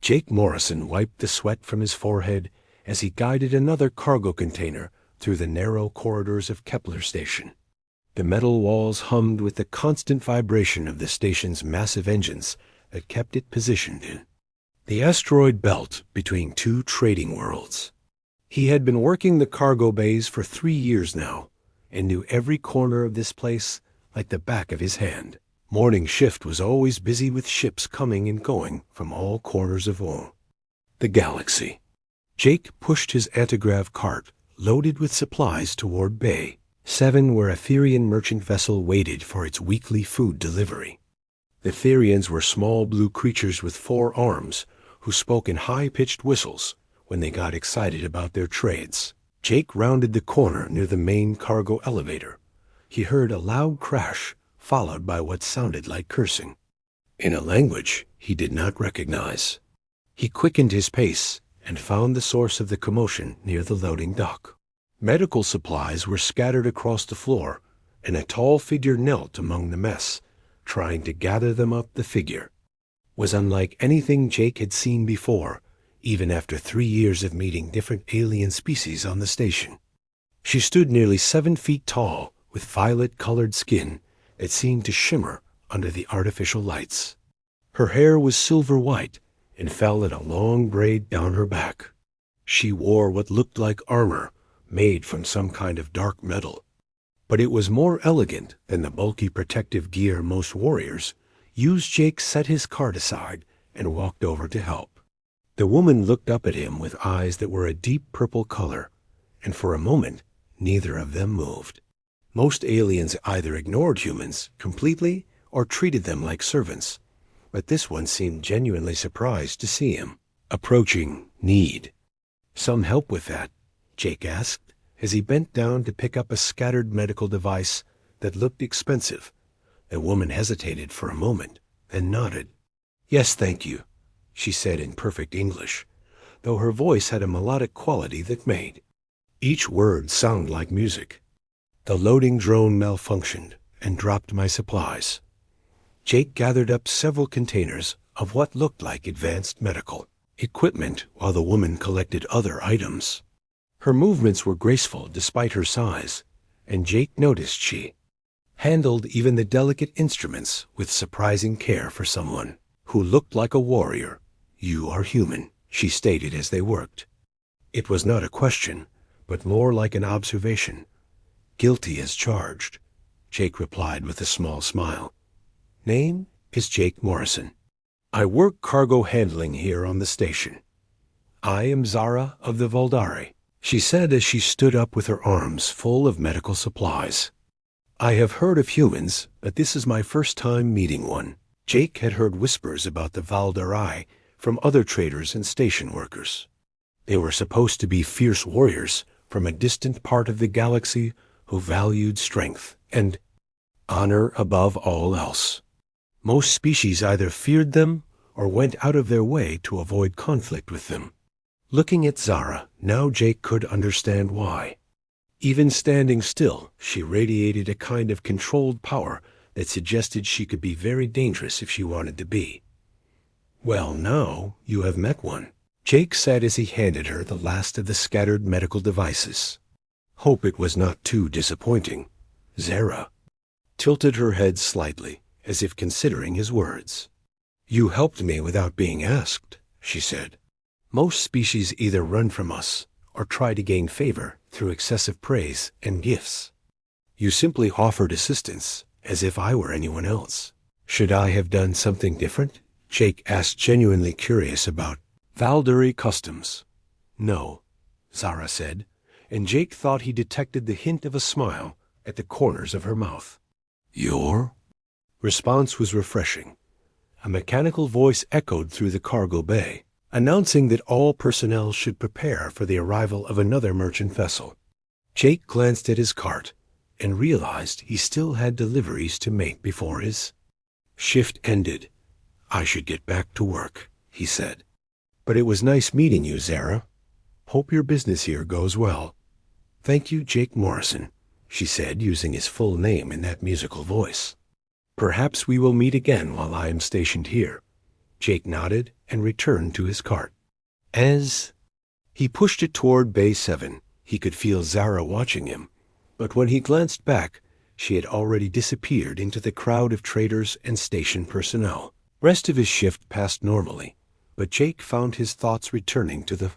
Jake Morrison wiped the sweat from his forehead as he guided another cargo container through the narrow corridors of Kepler Station. The metal walls hummed with the constant vibration of the station's massive engines that kept it positioned in the asteroid belt between two trading worlds. He had been working the cargo bays for 3 years now and knew every corner of this place like the back of his hand. Morning shift was always busy with ships coming and going from all corners of the galaxy. Jake pushed his antigrav cart loaded with supplies toward Bay 7, where a Therian merchant vessel waited for its weekly food delivery. The Therians were small blue creatures with 4 arms who spoke in high-pitched whistles when they got excited about their trades. Jake rounded the corner near the main cargo elevator. He heard a loud crash, followed by what sounded like cursing, in a language he did not recognize. He quickened his pace and found the source of the commotion near the loading dock. Medical supplies were scattered across the floor, and a tall figure knelt among the mess, trying to gather them up. The figure was unlike anything Jake had seen before, even after 3 years of meeting different alien species on the station. She stood nearly 7 feet tall, with violet-colored skin that seemed to shimmer under the artificial lights. Her hair was silver-white and fell in a long braid down her back. She wore what looked like armor, made from some kind of dark metal. But it was more elegant than the bulky protective gear most warriors used. Jake set his cart aside and walked over to help. The woman looked up at him with eyes that were a deep purple color, and for a moment neither of them moved. Most aliens either ignored humans completely or treated them like servants, but this one seemed genuinely surprised to see him approaching. Need some help with that? Jake asked as he bent down to pick up a scattered medical device that looked expensive. The woman hesitated for a moment, then nodded. "Yes, thank you," she said in perfect English, though her voice had a melodic quality that made each word sound like music. The loading drone malfunctioned and dropped my supplies. Jake gathered up several containers of what looked like advanced medical equipment while the woman collected other items. Her movements were graceful despite her size, and Jake noticed she handled even the delicate instruments with surprising care for someone who looked like a warrior. "You are human," she stated as they worked. It was not a question, but more like an observation. "Guilty as charged," Jake replied with a small smile. "Name is Jake Morrison. I work cargo handling here on the station. I am Zara of the Valdari," she said as she stood up with her arms full of medical supplies. "I have heard of humans, but this is my first time meeting one." Jake had heard whispers about the Valdari from other traders and station workers. They were supposed to be fierce warriors from a distant part of the galaxy who valued strength and honor above all else. Most species either feared them or went out of their way to avoid conflict with them. Looking at Zara, now Jake could understand why. Even standing still, she radiated a kind of controlled power that suggested she could be very dangerous if she wanted to be. "Well, now you have met one," Jake said as he handed her the last of the scattered medical devices. "Hope it was not too disappointing." Zara tilted her head slightly, as if considering his words. "You helped me without being asked," she said. "Most species either run from us or try to gain favor through excessive praise and gifts. You simply offered assistance, as if I were anyone else." "Should I have done something different?" Jake asked, genuinely curious about Valdari customs. "No," Zara said, and Jake thought he detected the hint of a smile at the corners of her mouth. "Your?" Response was refreshing. A mechanical voice echoed through the cargo bay, announcing that all personnel should prepare for the arrival of another merchant vessel. Jake glanced at his cart and realized he still had deliveries to make before his shift ended. "I should get back to work," he said. "But it was nice meeting you, Zara. Hope your business here goes well." "Thank you, Jake Morrison," she said, using his full name in that musical voice. "Perhaps we will meet again while I am stationed here." Jake nodded and returned to his cart. As he pushed it toward Bay 7, he could feel Zara watching him, but when he glanced back, she had already disappeared into the crowd of traders and station personnel. Rest of his shift passed normally, but Jake found his thoughts returning to the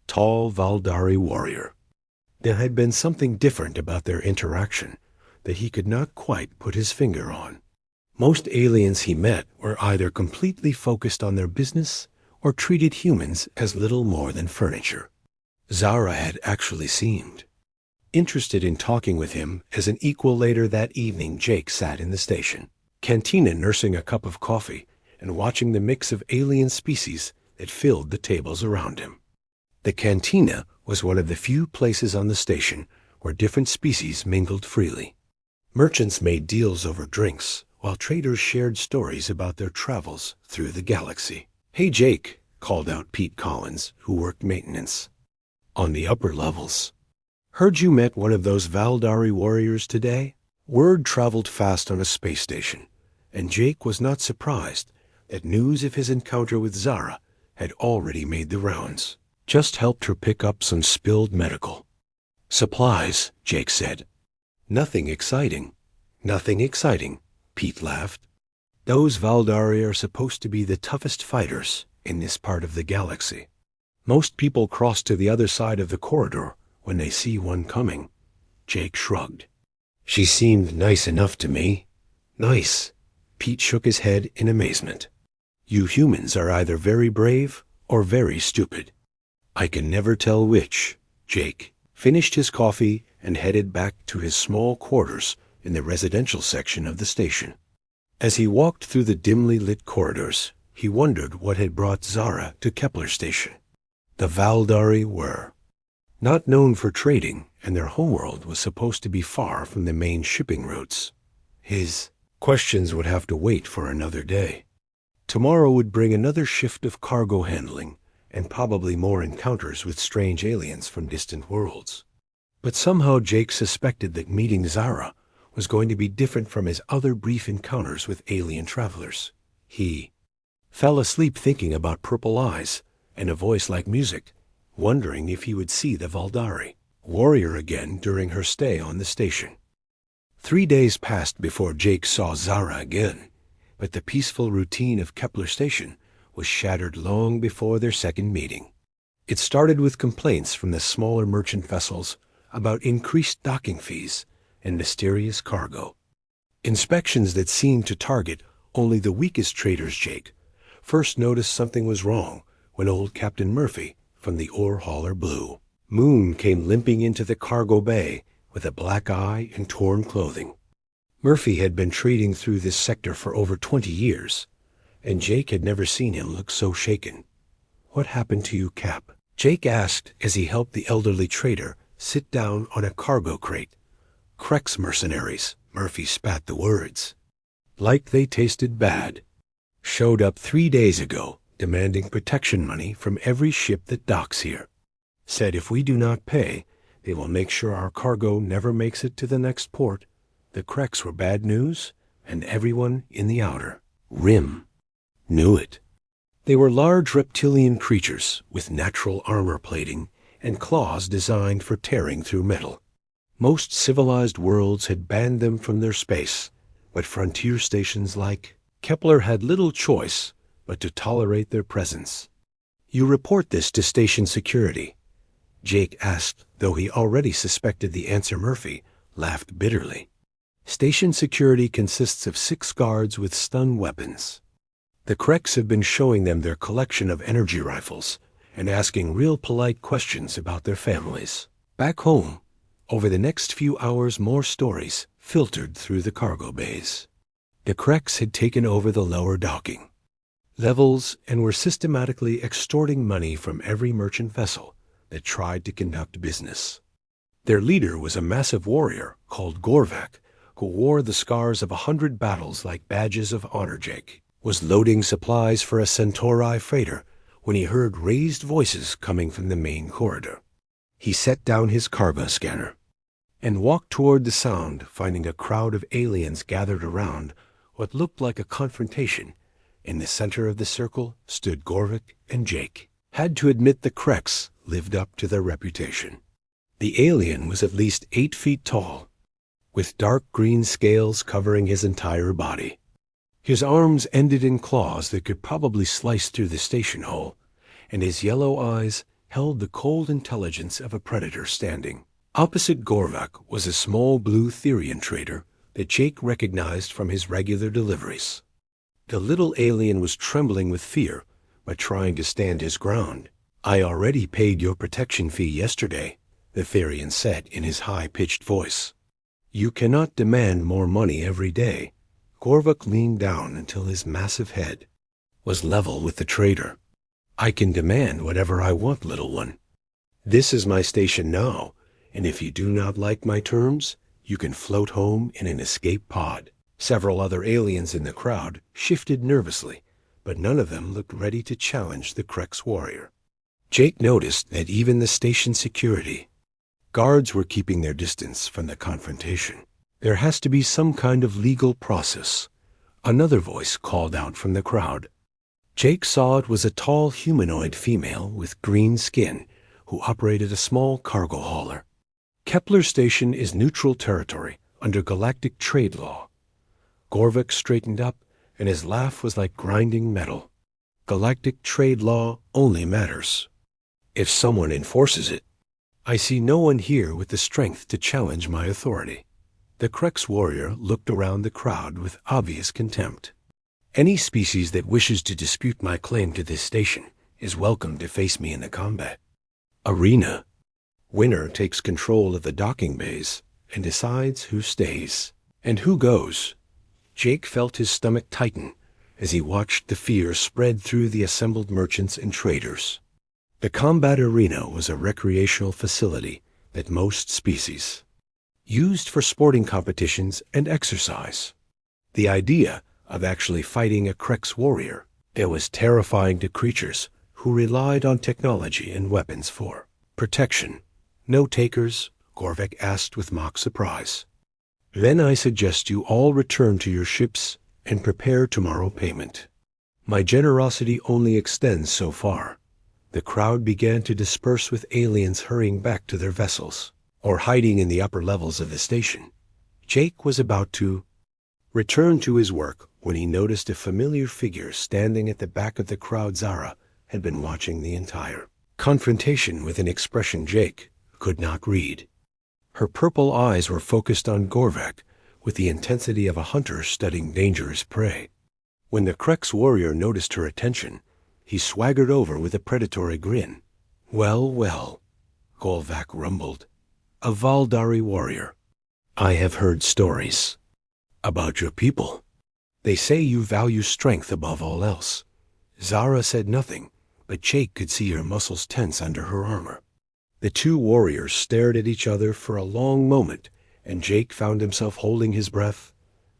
tall Valdari warrior. There had been something different about their interaction that he could not quite put his finger on. Most aliens he met were either completely focused on their business or treated humans as little more than furniture. Zara had actually seemed interested in talking with him. As an equal later that evening, Jake sat in the station cantina nursing a cup of coffee and watching the mix of alien species that filled the tables around him. The cantina was one of the few places on the station where different species mingled freely. Merchants made deals over drinks, while traders shared stories about their travels through the galaxy. "Hey, Jake," called out Pete Collins, who worked maintenance on the upper levels. "Heard you met one of those Valdari warriors today?" Word traveled fast on a space station, and Jake was not surprised that news of his encounter with Zara had already made the rounds. "Just helped her pick up some spilled medical supplies," Jake said. "Nothing exciting." "Nothing exciting," Pete laughed. "Those Valdari are supposed to be the toughest fighters in this part of the galaxy. Most people cross to the other side of the corridor when they see one coming." Jake shrugged. "She seemed nice enough to me." "Nice?" Pete shook his head in amazement. "You humans are either very brave or very stupid." "I can never tell which." Jake finished his coffee and headed back to his small quarters in the residential section of the station. As he walked through the dimly lit corridors, he wondered what had brought Zara to Kepler Station. The Valdari were not known for trading, and their homeworld was supposed to be far from the main shipping routes. His questions would have to wait for another day. Tomorrow would bring another shift of cargo handling, and probably more encounters with strange aliens from distant worlds. But somehow Jake suspected that meeting Zara was going to be different from his other brief encounters with alien travelers. He fell asleep thinking about purple eyes and a voice like music, wondering if he would see the Valdari warrior again during her stay on the station. 3 days passed before Jake saw Zara again, but the peaceful routine of Kepler Station was shattered long before their second meeting. It started with complaints from the smaller merchant vessels about increased docking fees and mysterious cargo. Inspections that seemed to target only the weakest traders. Jake first noticed something was wrong when old Captain Murphy from the ore hauler Blue Moon came limping into the cargo bay with a black eye and torn clothing. Murphy had been trading through this sector for over 20 years, and Jake had never seen him look so shaken. "What happened to you, Cap?" Jake asked as he helped the elderly trader sit down on a cargo crate. "Krex mercenaries," Murphy spat the words like they tasted bad. "Showed up 3 days ago, demanding protection money from every ship that docks here. Said if we do not pay, they will make sure our cargo never makes it to the next port." The Krex were bad news, and everyone in the outer rim knew it. They were large reptilian creatures with natural armor plating and claws designed for tearing through metal. Most civilized worlds had banned them from their space, but frontier stations like Kepler had little choice but to tolerate their presence. "You report this to station security?" Jake asked, though he already suspected the answer. Murphy laughed bitterly. "Station security consists of 6 guards with stun weapons. The Krex have been showing them their collection of energy rifles and asking real polite questions about their families. Back home, over the next few hours, more stories filtered through the cargo bays. The Krex had taken over the lower docking levels and were systematically extorting money from every merchant vessel that tried to conduct business. Their leader was a massive warrior called Gorvak, who wore the scars of 100 battles like badges of honor. Jake was loading supplies for a Centauri freighter when he heard raised voices coming from the main corridor. He set down his cargo scanner and walked toward the sound, finding a crowd of aliens gathered around what looked like a confrontation In the center of the circle stood Gorvik and Jake. Had to admit the Krex lived up to their reputation. The alien was at least 8 feet tall, with dark green scales covering his entire body. His arms ended in claws that could probably slice through the station hull, and his yellow eyes held the cold intelligence of a predator standing. Opposite Gorvak was a small blue Therian trader that Jake recognized from his regular deliveries. The little alien was trembling with fear, but trying to stand his ground. "I already paid your protection fee yesterday," the Therian said in his high-pitched voice. "You cannot demand more money every day." Gorvik leaned down until his massive head was level with the trader. "I can demand whatever I want, little one. This is my station now, and if you do not like my terms, you can float home in an escape pod." Several other aliens in the crowd shifted nervously, but none of them looked ready to challenge the Krex warrior. Jake noticed that even the station security guards were keeping their distance from the confrontation. "There has to be some kind of legal process," another voice called out from the crowd. Jake saw it was a tall humanoid female with green skin who operated a small cargo hauler. "Kepler Station is neutral territory under galactic trade law." Gorvik straightened up, and his laugh was like grinding metal. "Galactic trade law only matters if someone enforces it. I see no one here with the strength to challenge my authority." The Krex warrior looked around the crowd with obvious contempt. "Any species that wishes to dispute my claim to this station is welcome to face me in the combat arena. Winner takes control of the docking bays and decides who stays and who goes." Jake felt his stomach tighten as he watched the fear spread through the assembled merchants and traders. The combat arena was a recreational facility that most species used for sporting competitions and exercise. The idea of actually fighting a Krex warrior, it was terrifying to creatures who relied on technology and weapons for protection. "No takers?" Gorvik asked with mock surprise. "Then I suggest you all return to your ships and prepare tomorrow payment. My generosity only extends so far." The crowd began to disperse with aliens hurrying back to their vessels or hiding in the upper levels of the station. Jake was about to return to his work when he noticed a familiar figure standing at the back of the crowd. Zara had been watching the entire confrontation with an expression Jake could not read. Her purple eyes were focused on Gorvik with the intensity of a hunter studying dangerous prey. When the Krex warrior noticed her attention, he swaggered over with a predatory grin. "Well, well," Gorvik rumbled. "A Valdari warrior. I have heard stories about your people. They say you value strength above all else." Zara said nothing, but Jake could see her muscles tense under her armor. The two warriors stared at each other for a long moment, and Jake found himself holding his breath.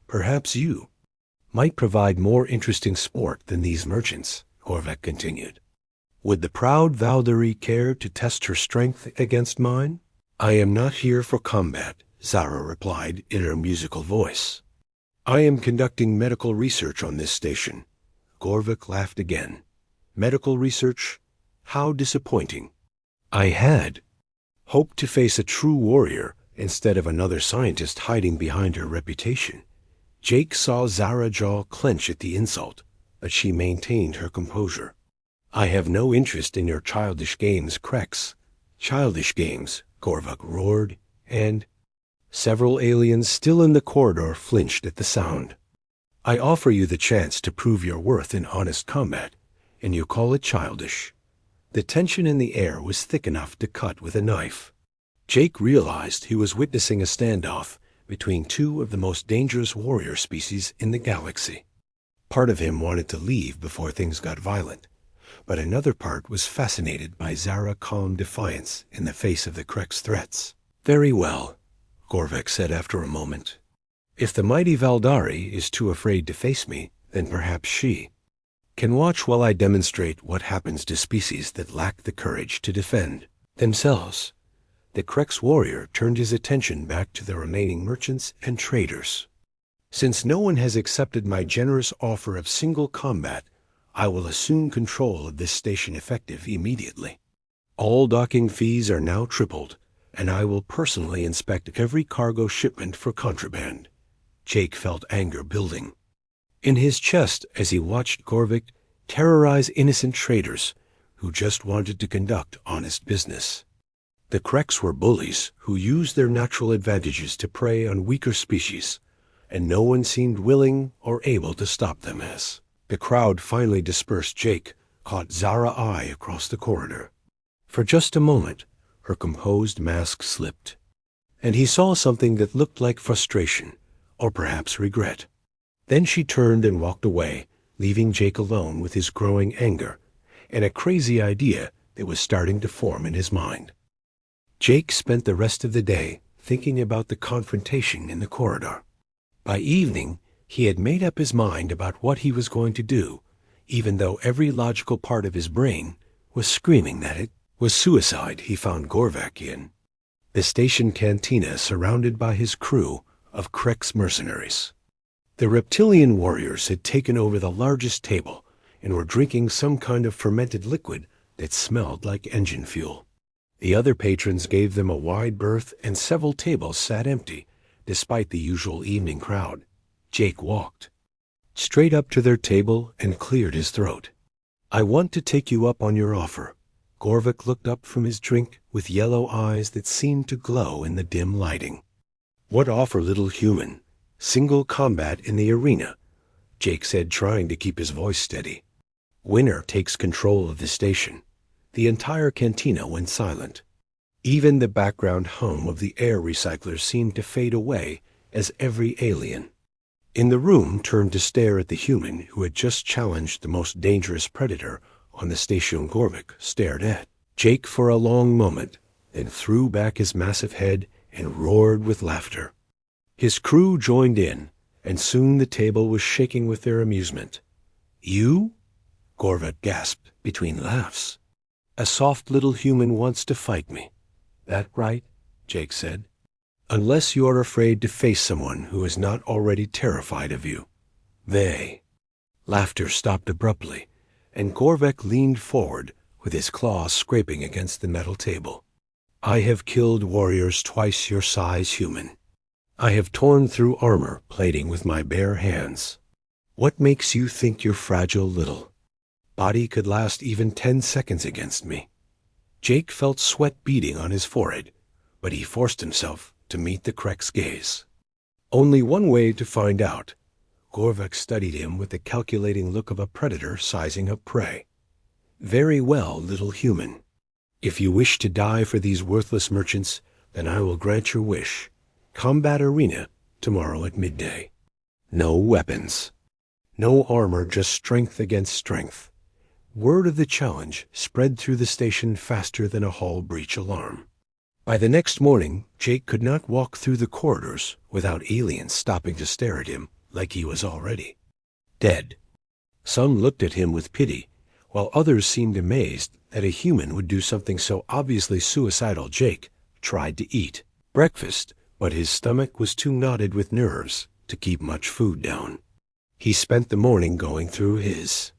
"Perhaps you might provide more interesting sport than these merchants," Gorvik continued. "Would the proud Valdari care to test her strength against mine?" "I am not here for combat," Zara replied in her musical voice. "I am conducting medical research on this station." Gorvik laughed again. "Medical research? How disappointing. I had hoped to face a true warrior instead of another scientist hiding behind her reputation." Jake saw Zara's jaw clench at the insult, but she maintained her composure. "I have no interest in your childish games, Krex." "Childish games," Gorvik roared, and several aliens still in the corridor flinched at the sound. "I offer you the chance to prove your worth in honest combat, and you call it childish." The tension in the air was thick enough to cut with a knife. Jake realized he was witnessing a standoff between two of the most dangerous warrior species in the galaxy. Part of him wanted to leave before things got violent, but another part was fascinated by Zara's calm defiance in the face of the Krex threats. "Very well," Gorvik said after a moment. "If the mighty Valdari is too afraid to face me, then perhaps she can watch while I demonstrate what happens to species that lack the courage to defend themselves." The Krex warrior turned his attention back to the remaining merchants and traders. Since no one has accepted my generous offer of single combat, I will assume control of this station effective immediately. All docking fees are now tripled, and I will personally inspect every cargo shipment for contraband. Jake felt anger building in his chest as he watched Gorvik terrorize innocent traders who just wanted to conduct honest business. The Kreks were bullies who used their natural advantages to prey on weaker species, and no one seemed willing or able to stop them. As the crowd finally dispersed, Jake caught Zara's eye across the corridor. For just a moment, her composed mask slipped, and he saw something that looked like frustration, or perhaps regret. Then she turned and walked away, leaving Jake alone with his growing anger and a crazy idea that was starting to form in his mind. Jake spent the rest of the day thinking about the confrontation in the corridor. By evening, he had made up his mind about what he was going to do, even though every logical part of his brain was screaming that it was suicide he found Gorvik in. The station cantina surrounded by his crew of Kreks mercenaries. The reptilian warriors had taken over the largest table and were drinking some kind of fermented liquid that smelled like engine fuel. The other patrons gave them a wide berth, and several tables sat empty, despite the usual evening crowd. Jake walked straight up to their table and cleared his throat. "I want to take you up on your offer." Gorvik looked up from his drink with yellow eyes that seemed to glow in the dim lighting. "What offer, little human?" "Single combat in the arena," Jake said, trying to keep his voice steady. "Winner takes control of the station." The entire cantina went silent. Even the background hum of the air recyclers seemed to fade away as every alien in the room turned to stare at the human who had just challenged the most dangerous predator on the station. Gorvik stared at Jake for a long moment, then threw back his massive head and roared with laughter. His crew joined in, and soon the table was shaking with their amusement. "You?" Gorvik gasped between laughs. "A soft little human wants to fight me." "That right?" Jake said. "Unless you are afraid to face someone who is not already terrified of you." Laughter stopped abruptly, and Gorvik leaned forward with his claws scraping against the metal table. "I have killed warriors twice your size, human. I have torn through armor plating with my bare hands. What makes you think your fragile little body could last even 10 seconds against me?" Jake felt sweat beading on his forehead, but he forced himself to meet the Krek's gaze. "Only one way to find out." Gorvik studied him with the calculating look of a predator sizing up prey. "Very well, little human. If you wish to die for these worthless merchants, then I will grant your wish. Combat arena tomorrow at midday. No weapons. No armor, just strength against strength." Word of the challenge spread through the station faster than a hull breach alarm. By the next morning, Jake could not walk through the corridors without aliens stopping to stare at him like he was already dead. Some looked at him with pity, while others seemed amazed that a human would do something so obviously suicidal. Jake tried to eat breakfast, but his stomach was too knotted with nerves to keep much food down. He spent the morning going through his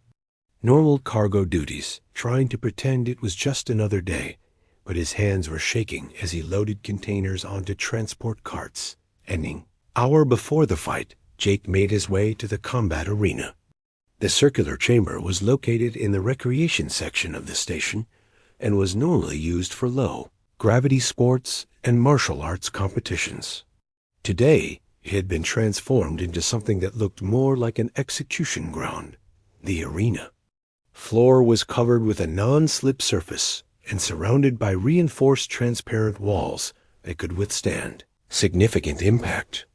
normal cargo duties, trying to pretend it was just another day, but his hands were shaking as he loaded containers onto transport carts. An hour before the fight, Jake made his way to the combat arena. The circular chamber was located in the recreation section of the station and was normally used for low-gravity sports and martial arts competitions. Today, it had been transformed into something that looked more like an execution ground, the arena. Floor was covered with a non-slip surface and surrounded by reinforced transparent walls that could withstand significant impact.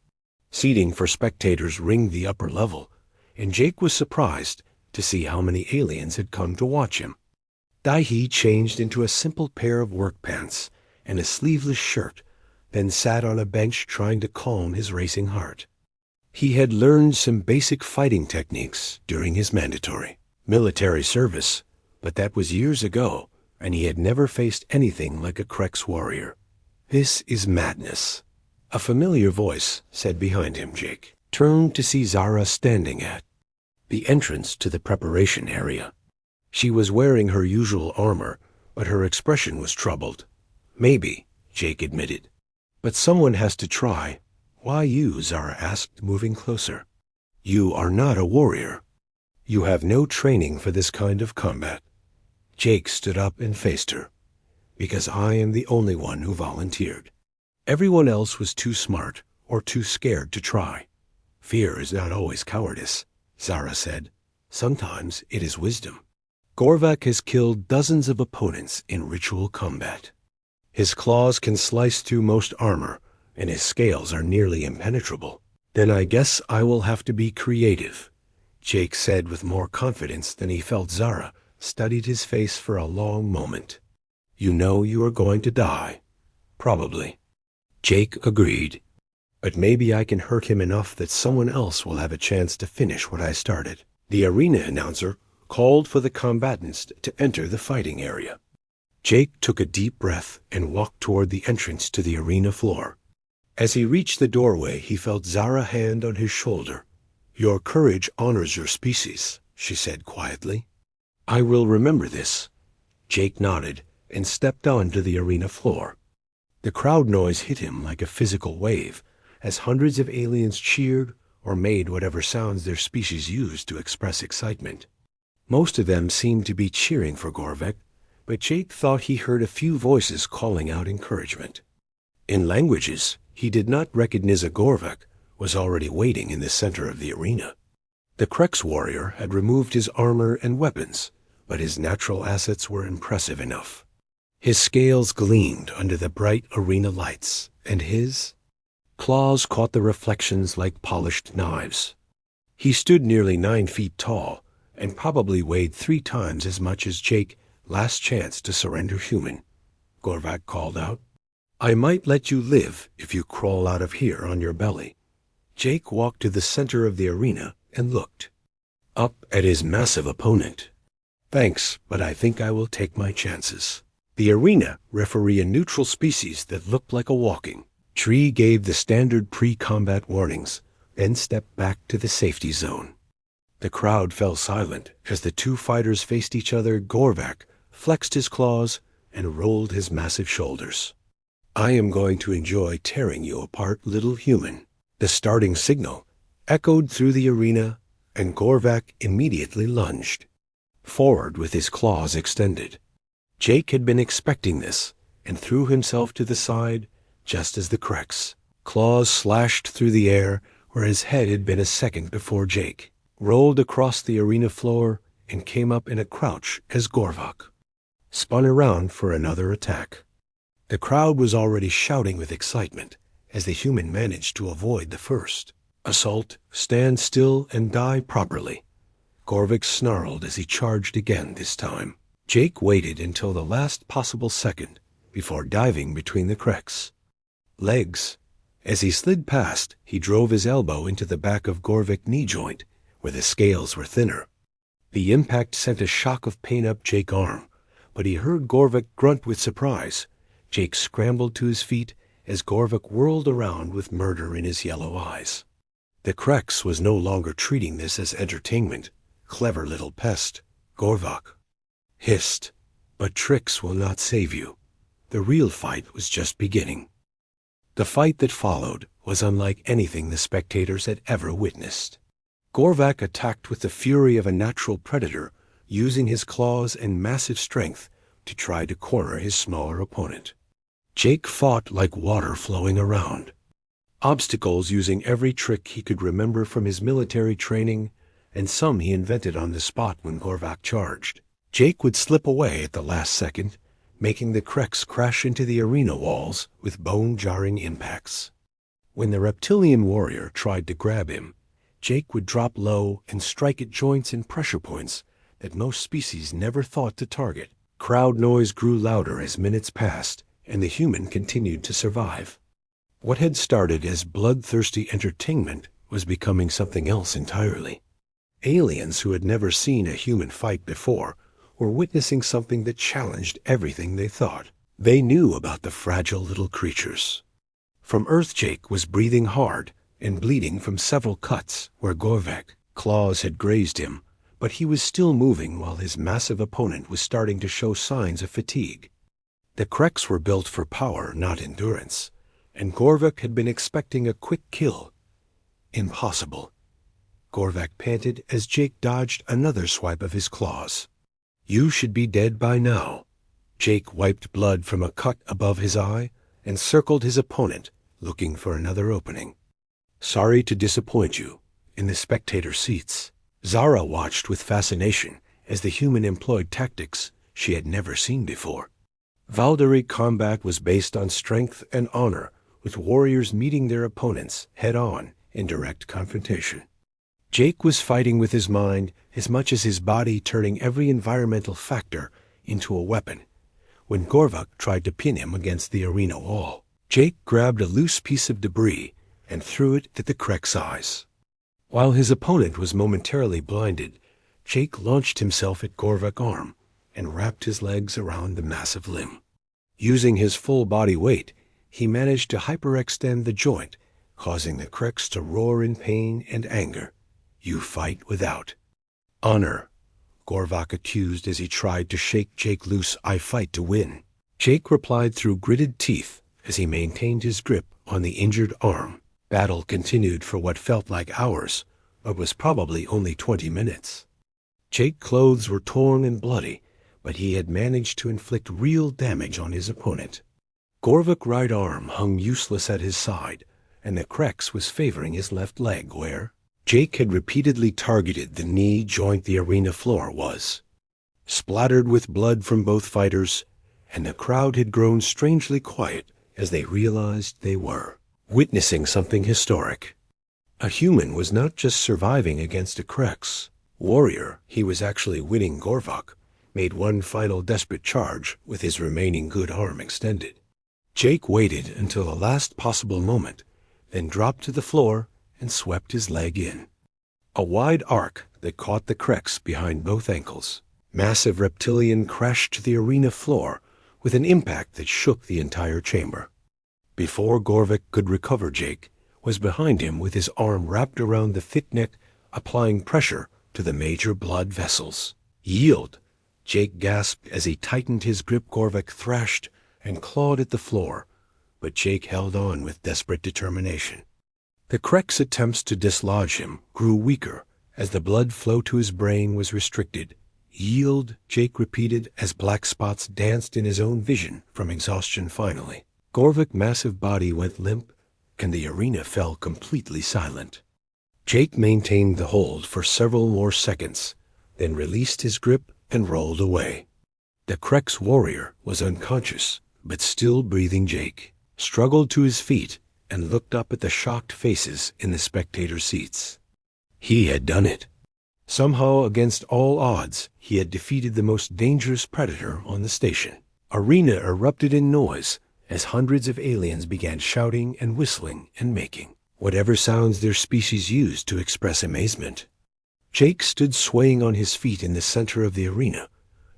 Seating for spectators ringed the upper level, and Jake was surprised to see how many aliens had come to watch him. Daihi changed into a simple pair of work pants and a sleeveless shirt, then sat on a bench trying to calm his racing heart. He had learned some basic fighting techniques during his mandatory military service, but that was years ago, and he had never faced anything like a Kreks warrior. "This is madness," a familiar voice said behind him. Jake turned to see Zara standing at the entrance to the preparation area. She was wearing her usual armor, but her expression was troubled. "Maybe," Jake admitted. "But someone has to try." "Why you?" Zara asked, moving closer. "You are not a warrior. You have no training for this kind of combat." Jake stood up and faced her. "Because I am the only one who volunteered. Everyone else was too smart or too scared to try." "Fear is not always cowardice," Zara said. "Sometimes it is wisdom." Gorvak has killed dozens of opponents in ritual combat. His claws can slice through most armor, and his scales are nearly impenetrable. "Then I guess I will have to be creative," Jake said with more confidence than he felt. Zara studied his face for a long moment. "You know you are going to die." "Probably." Jake agreed. "But maybe I can hurt him enough that someone else will have a chance to finish what I started." The arena announcer called for the combatants to enter the fighting area. Jake took a deep breath and walked toward the entrance to the arena floor. As he reached the doorway, he felt Zara's hand on his shoulder. "Your courage honors your species," she said quietly. "I will remember this." Jake nodded and stepped onto the arena floor. The crowd noise hit him like a physical wave as hundreds of aliens cheered or made whatever sounds their species used to express excitement. Most of them seemed to be cheering for Gorvek, but Jake thought he heard a few voices calling out encouragement. In languages he did not recognize, a Gorvek was already waiting in the center of the arena. The Krex warrior had removed his armor and weapons, but his natural assets were impressive enough. His scales gleamed under the bright arena lights, and his claws caught the reflections like polished knives. He stood nearly 9 feet tall and probably weighed 3 times as much as Jake. "Last chance to surrender human," Gorvak called out. "I might let you live if you crawl out of here on your belly." Jake walked to the center of the arena and looked up at his massive opponent. "Thanks, but I think I will take my chances." The arena referee, a neutral species that looked like a walking tree, gave the standard pre-combat warnings, then stepped back to the safety zone. The crowd fell silent as the two fighters faced each other. Gorvak flexed his claws and rolled his massive shoulders. "I am going to enjoy tearing you apart, little human." The starting signal echoed through the arena, and Gorvak immediately lunged forward with his claws extended. Jake had been expecting this and threw himself to the side just as the Krex claws slashed through the air where his head had been a second before. Jake rolled across the arena floor and came up in a crouch as Gorvak spun around for another attack. The crowd was already shouting with excitement as the human managed to avoid the first assault. "Stand still and die properly," Gorvak snarled as he charged again this time. Jake waited until the last possible second before diving between the Krex legs. As he slid past, he drove his elbow into the back of Gorvik's knee joint, where the scales were thinner. The impact sent a shock of pain up Jake's arm, but he heard Gorvik grunt with surprise. Jake scrambled to his feet as Gorvik whirled around with murder in his yellow eyes. The Krex was no longer treating this as entertainment. "Clever little pest," Gorvak hissed. "But tricks will not save you. The real fight was just beginning." The fight that followed was unlike anything the spectators had ever witnessed. Gorvak attacked with the fury of a natural predator, using his claws and massive strength to try to corner his smaller opponent. Jake fought like water flowing around obstacles, using every trick he could remember from his military training, and some he invented on the spot when Gorvak charged. Jake would slip away at the last second, making the Krex crash into the arena walls with bone-jarring impacts. When the reptilian warrior tried to grab him, Jake would drop low and strike at joints and pressure points that most species never thought to target. Crowd noise grew louder as minutes passed, and the human continued to survive. What had started as bloodthirsty entertainment was becoming something else entirely. Aliens who had never seen a human fight before were witnessing something that challenged everything they thought they knew about the fragile little creatures. From Earth, Jake was breathing hard and bleeding from several cuts where Gorvek's claws had grazed him, but he was still moving while his massive opponent was starting to show signs of fatigue. The Kreks were built for power, not endurance, and Gorvek had been expecting a quick kill. Impossible. Gorvek panted as Jake dodged another swipe of his claws. You should be dead by now. Jake wiped blood from a cut above his eye and circled his opponent, looking for another opening. Sorry to disappoint you. In the spectator seats, Zara watched with fascination as the human employed tactics she had never seen before. Valkyrie combat was based on strength and honor, with warriors meeting their opponents head-on in direct confrontation. Jake was fighting with his mind as much as his body, turning every environmental factor into a weapon. When Gorvek tried to pin him against the arena wall, Jake grabbed a loose piece of debris and threw it at the Krek's eyes. While his opponent was momentarily blinded, Jake launched himself at Gorvek's arm and wrapped his legs around the massive limb. Using his full body weight, he managed to hyperextend the joint, causing the Kreks to roar in pain and anger. You fight without honor, Gorvek accused as he tried to shake Jake loose. I fight to win. Jake replied through gritted teeth as he maintained his grip on the injured arm. Battle continued for what felt like hours, but was probably only 20 minutes. Jake's clothes were torn and bloody, but he had managed to inflict real damage on his opponent. Gorvek's right arm hung useless at his side, and the Kreks was favoring his left leg where Jake had repeatedly targeted the knee joint. The arena floor was splattered with blood from both fighters, and the crowd had grown strangely quiet as they realized they were witnessing something historic. A human was not just surviving against a Kreks warrior, he was actually winning. Gorvek made one final desperate charge with his remaining good arm extended. Jake waited until the last possible moment, then dropped to the floor and swept his leg in. A wide arc that caught the Kreks behind both ankles. Massive reptilian crashed to the arena floor with an impact that shook the entire chamber. Before Gorvek could recover, Jake was behind him with his arm wrapped around the thick neck, applying pressure to the major blood vessels. Yield, Jake gasped as he tightened his grip. Gorvek thrashed and clawed at the floor, but Jake held on with desperate determination. The Krek's attempts to dislodge him grew weaker as the blood flow to his brain was restricted. Yield, Jake repeated as black spots danced in his own vision from exhaustion. Finally, Gorvek's massive body went limp, and the arena fell completely silent. Jake maintained the hold for several more seconds, then released his grip and rolled away. The Krek's warrior was unconscious, but still breathing. Jake struggled to his feet and looked up at the shocked faces in the spectator seats. He had done it. Somehow, against all odds, he had defeated the most dangerous predator on the station. Arena erupted in noise as hundreds of aliens began shouting and whistling and making whatever sounds their species used to express amazement. Jake stood swaying on his feet in the center of the arena,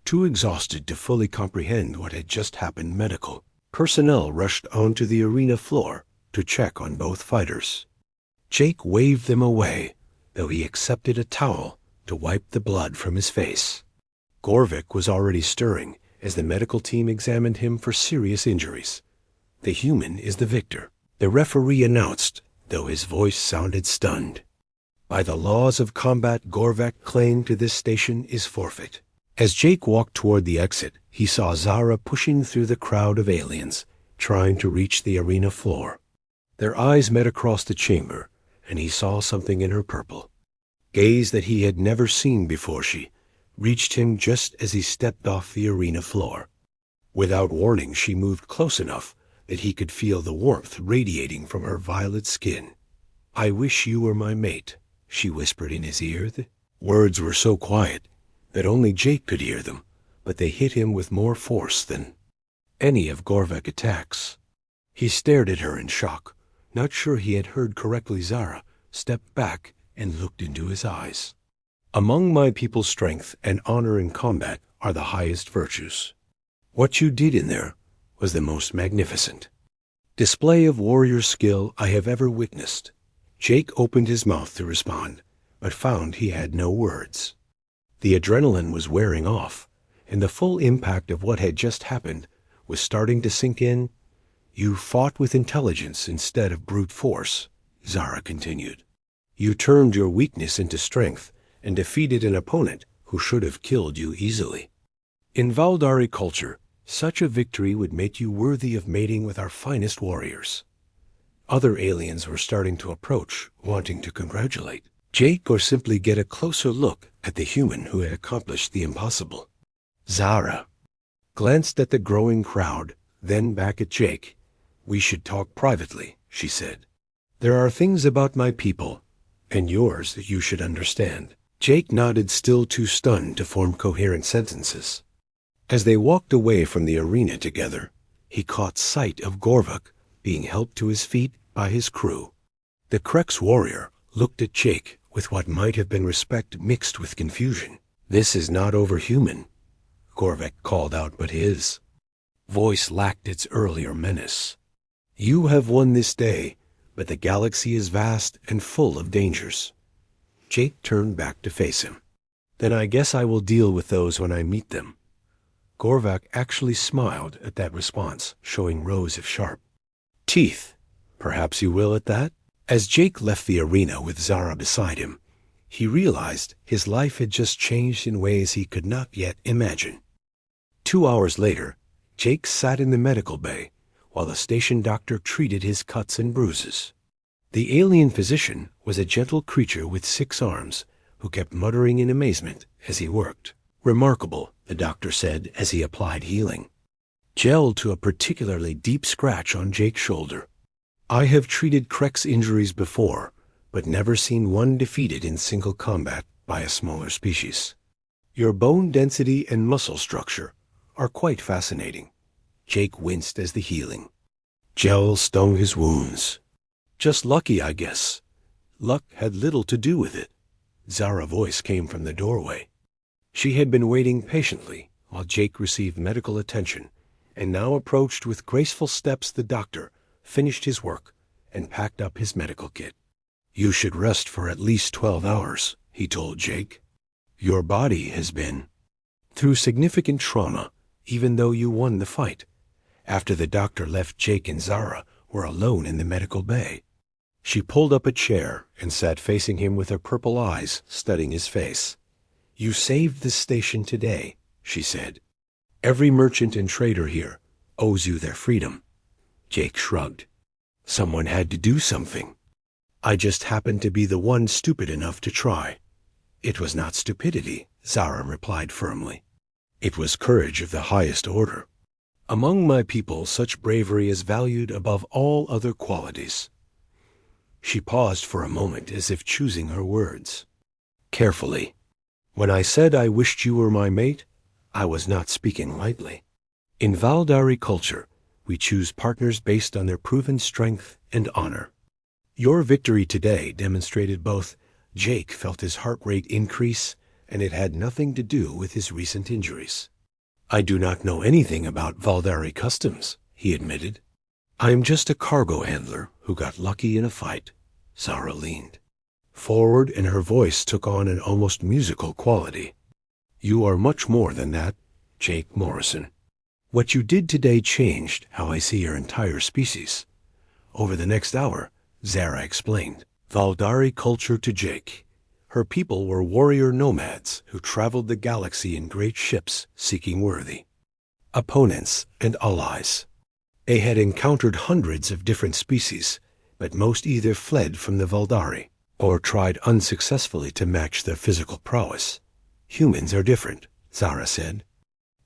too exhausted to fully comprehend what had just happened. Medical personnel rushed onto the arena floor to check on both fighters. Jake waved them away, though he accepted a towel to wipe the blood from his face. Gorvek was already stirring as the medical team examined him for serious injuries. The human is the victor, the referee announced, though his voice sounded stunned. By the laws of combat, Gorvek's claim to this station is forfeit. As Jake walked toward the exit, he saw Zara pushing through the crowd of aliens, trying to reach the arena floor. Their eyes met across the chamber, and he saw something in her purple gaze that he had never seen before. She reached him just as he stepped off the arena floor. Without warning, she moved close enough that he could feel the warmth radiating from her violet skin. I wish you were my mate, she whispered in his ear. The words were so quiet that only Jake could hear them, but they hit him with more force than any of Gorvek's attacks. He stared at her in shock, not sure he had heard correctly. Zara stepped back and looked into his eyes. Among my people's strength and honor in combat are the highest virtues. What you did in there was the most magnificent display of warrior skill I have ever witnessed. Jake opened his mouth to respond, but found he had no words. The adrenaline was wearing off, and the full impact of what had just happened was starting to sink in. You fought with intelligence instead of brute force, Zara continued. You turned your weakness into strength and defeated an opponent who should have killed you easily. In Valdari culture, such a victory would make you worthy of mating with our finest warriors. Other aliens were starting to approach, wanting to congratulate Jake or simply get a closer look at the human who had accomplished the impossible. Zara glanced at the growing crowd, then back at Jake. We should talk privately, she said. There are things about my people and yours that you should understand. Jake nodded, still too stunned to form coherent sentences. As they walked away from the arena together, he caught sight of Gorvuk being helped to his feet by his crew. The Krex warrior looked at Jake with what might have been respect mixed with confusion. This is not overhuman, Gorvuk called out, but his voice lacked its earlier menace. You have won this day, but the galaxy is vast and full of dangers. Jake turned back to face him. Then I guess I will deal with those when I meet them. Gorvuk actually smiled at that response, showing rows of sharp teeth. Perhaps you will at that? As Jake left the arena with Zara beside him, he realized his life had just changed in ways he could not yet imagine. 2 hours later, Jake sat in the medical bay while the station doctor treated his cuts and bruises. The alien physician was a gentle creature with 6 arms who kept muttering in amazement as he worked. Remarkable, the doctor said as he applied healing gel to a particularly deep scratch on Jake's shoulder. I have treated Krex injuries before, but never seen one defeated in single combat by a smaller species. Your bone density and muscle structure are quite fascinating. Jake winced as the healing gel stung his wounds. Just lucky, I guess. Luck had little to do with it. Zara's voice came from the doorway. She had been waiting patiently while Jake received medical attention, and now approached with graceful steps. The doctor finished his work and packed up his medical kit. You should rest for at least 12 hours, he told Jake. Your body has been through significant trauma, even though you won the fight. After the doctor left, Jake and Zara were alone in the medical bay. She pulled up a chair and sat facing him with her purple eyes studying his face. You saved this station today, she said. Every merchant and trader here owes you their freedom. Jake shrugged. Someone had to do something. I just happened to be the one stupid enough to try. It was not stupidity, Zara replied firmly. It was courage of the highest order. Among my people, such bravery is valued above all other qualities. She paused for a moment as if choosing her words carefully. When I said I wished you were my mate, I was not speaking lightly. In Valdari culture, we choose partners based on their proven strength and honor. Your victory today demonstrated both. Jake felt his heart rate increase, and it had nothing to do with his recent injuries. I do not know anything about Valdari customs, he admitted. I am just a cargo handler who got lucky in a fight. Zara leaned forward, and her voice took on an almost musical quality. You are much more than that, Jake Morrison. What you did today changed how I see your entire species. Over the next hour, Zara explained Valdari culture to Jake. Her people were warrior nomads who traveled the galaxy in great ships seeking worthy opponents and allies. They had encountered hundreds of different species, but most either fled from the Valdari or tried unsuccessfully to match their physical prowess. Humans are different, Zara said.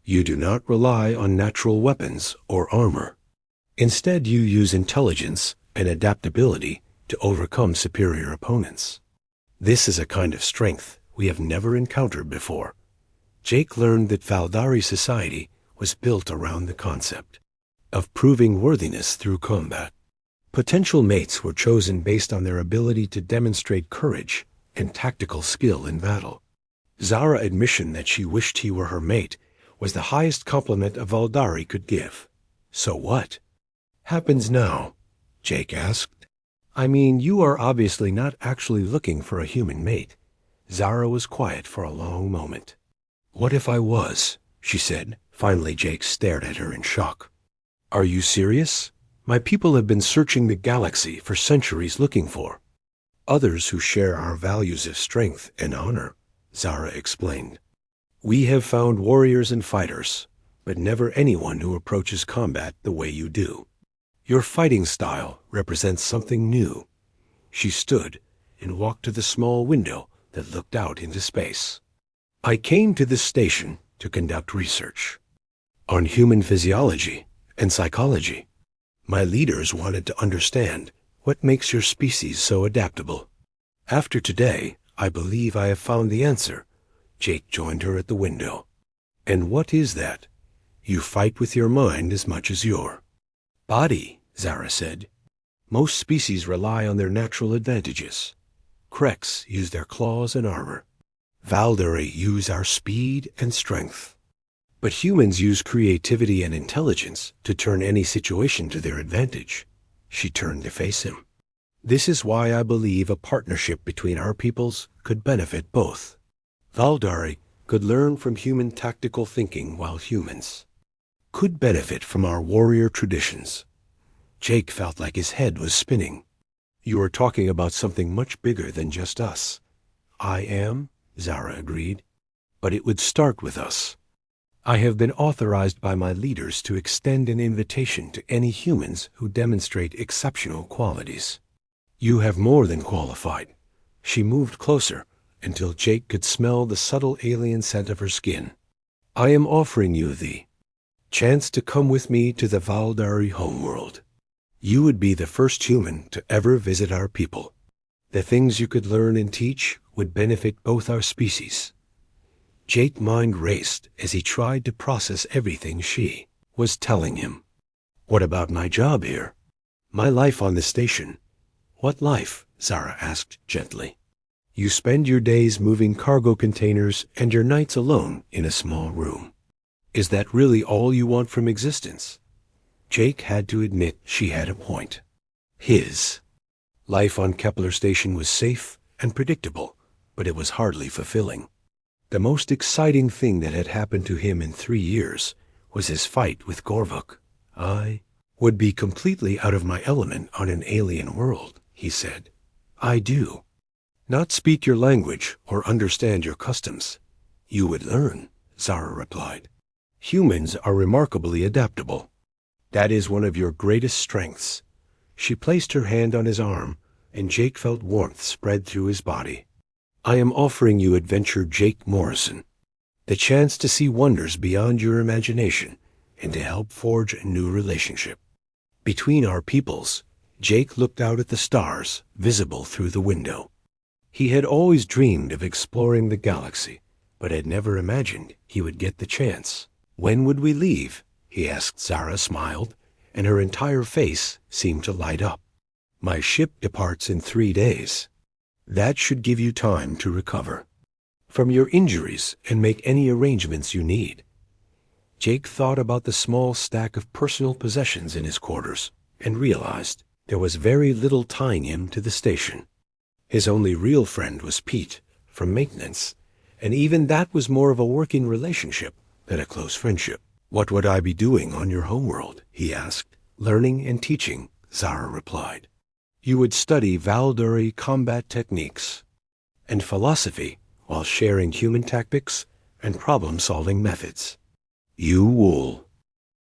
You do not rely on natural weapons or armor. Instead, you use intelligence and adaptability to overcome superior opponents. This is a kind of strength we have never encountered before. Jake learned that Valdari society was built around the concept of proving worthiness through combat. Potential mates were chosen based on their ability to demonstrate courage and tactical skill in battle. Zara's admission that she wished he were her mate was the highest compliment a Valdari could give. So what happens now? Jake asked. I mean, you are obviously not actually looking for a human mate. Zara was quiet for a long moment. What if I was? She said. Finally, Jake stared at her in shock. Are you serious? My people have been searching the galaxy for centuries looking for others who share our values of strength and honor, Zara explained. We have found warriors and fighters, but never anyone who approaches combat the way you do. Your fighting style represents something new. She stood and walked to the small window that looked out into space. I came to this station to conduct research on human physiology and psychology. My leaders wanted to understand what makes your species so adaptable. After today, I believe I have found the answer. Jake joined her at the window. And what is that? You fight with your mind as much as your body, Zara said. Most species rely on their natural advantages. Kreks use their claws and armor. Valdari use our speed and strength. But humans use creativity and intelligence to turn any situation to their advantage. She turned to face him. This is why I believe a partnership between our peoples could benefit both. Valdari could learn from human tactical thinking while humans could benefit from our warrior traditions. Jake felt like his head was spinning. You are talking about something much bigger than just us. I am, Zara agreed. But it would start with us. I have been authorized by my leaders to extend an invitation to any humans who demonstrate exceptional qualities. You have more than qualified. She moved closer until Jake could smell the subtle alien scent of her skin. I am offering you the chance to come with me to the Valdari homeworld. You would be the first human to ever visit our people. The things you could learn and teach would benefit both our species. Jake's mind raced as he tried to process everything she was telling him. What about my job here? My life on the station? What life? Zara asked gently. You spend your days moving cargo containers and your nights alone in a small room. Is that really all you want from existence? Jake had to admit she had a point. His life on Kepler Station was safe and predictable, but it was hardly fulfilling. The most exciting thing that had happened to him in 3 years was his fight with Gorvuk. I would be completely out of my element on an alien world, he said. I do. Not speak your language or understand your customs. You would learn, Zara replied. Humans are remarkably adaptable. That is one of your greatest strengths. She placed her hand on his arm, and Jake felt warmth spread through his body. I am offering you adventure Jake Morrison, the chance to see wonders beyond your imagination and to help forge a new relationship. Between our peoples, Jake looked out at the stars visible through the window. He had always dreamed of exploring the galaxy, but had never imagined he would get the chance. When would we leave? He asked. Zara smiled, and her entire face seemed to light up. My ship departs in 3 days. That should give you time to recover from your injuries and make any arrangements you need. Jake thought about the small stack of personal possessions in his quarters and realized there was very little tying him to the station. His only real friend was Pete from maintenance, and even that was more of a working relationship than a close friendship. What would I be doing on your homeworld? He asked. Learning and teaching, Zara replied. You would study Valdari combat techniques and philosophy while sharing human tactics and problem-solving methods. You wool.